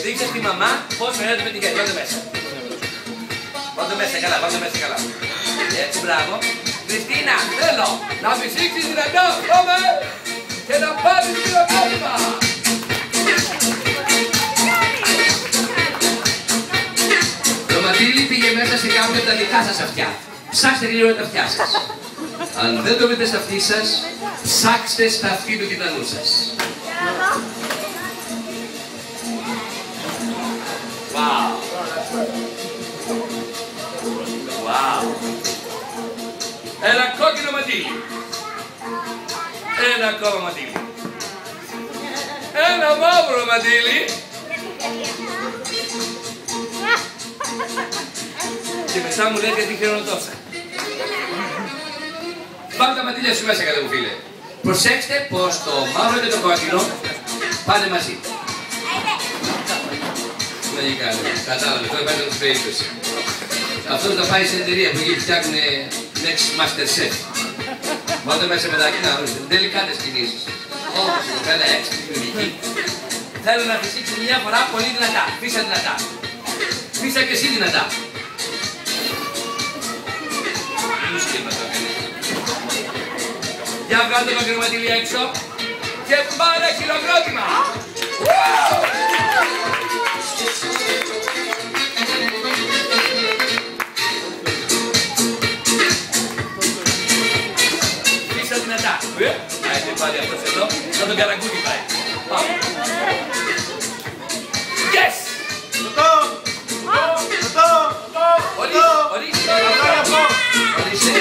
δείξε στη μαμά πώς φαίνεται με την χέρι. Βάλτε μέσα. Βάλτε μέσα καλά, βάλτε μέσα καλά. Έτσι, μπράβο. Χριστίνα, θέλω να φυσήξεις δυνατά, πάμε! Και να πάρεις την απόλυμα. Το Ματήλι πήγε μέσα σε κάποια από τα δικά σας αυτιά. Ψάξτε λίγο τα αυτιά σας. Αν δεν το βρείτε στα αυτί σας, ψάξτε στα αυτί του γειτονού σας. Wow. Wow. Ένα κόκκινο ματήλι. Ένα ακόμα ματήλι. Ένα μαύρο ματήλι. Και μετά μου λέτε τι χειρονοτόσα. Πάμε τα ματήλια σου μέσα, καλέ μου φίλε. Προσέξτε πως το μαύρο και το κόκκινο πάνε μαζί. Μαγικά, κατάλαβε, τώρα υπάρχει να τους περίπτωση. Αυτό θα πάει σε εταιρεία που εκεί φτιάχνουν Next Master Chef. Βάλτε μέσα μετάκι, να ρωτήσετε, τελικάτες κινήσεις. Όπως η κοπέλα έξι, δημιουργική. Θέλω να φυσήξει μια φορά πολύ δυνατά. Φύσα δυνατά. Φύσα και εσύ δυνατά. Για βγάλτε το κρεματίλι έξω και πάρε χειροκρότημα. Φύσα δυνατά. Άιτε πάλι αυτός εδώ, σαν τον καραγκούτι πάει. Πάμε. Yes! Ορίστε.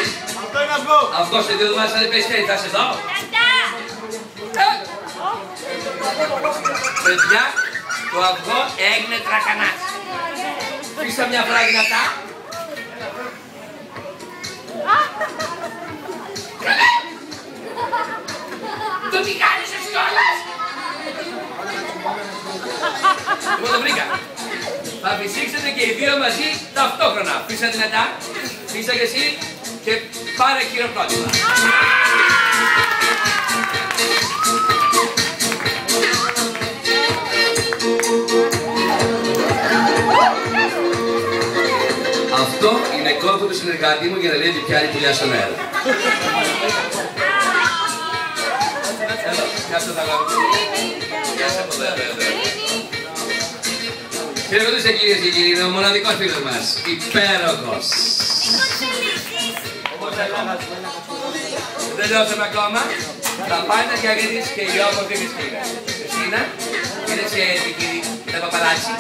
Αυτό είναι αυγό. Αυγό σε 2 εβδομάδες θα δεν πέσει χέρι, θα είσαι εδώ. Παιδιά, το αυγό έγινε τρακανάς. Πίσα μια φορά δυνατά. Το τι κάνεις εσύ κιόλας. Εγώ το βρήκα. Θα φυσήξετε και οι δύο μαζί ταυτόχρονα. Πίσα δυνατά, πίσα και εσύ και πάρε χειροκρότημα. Αυτό είναι κόρπο του συνεργάτη μου για να λέει ότι πιάνει πουλιά στον αέρα. Εδώ, κάτσε τα λάβω. Κάτσε από εδώ. Χαιρετίζετε κυρίες και κύριοι, είναι ο μοναδικός φίλος μας, υπέροχος. Δεν τελειώσαμε ακόμα, θα πάει να διαγενείς και η όμορφη Χριστίνα. Χριστίνα, είδες την κυρία τα παπαράτσι.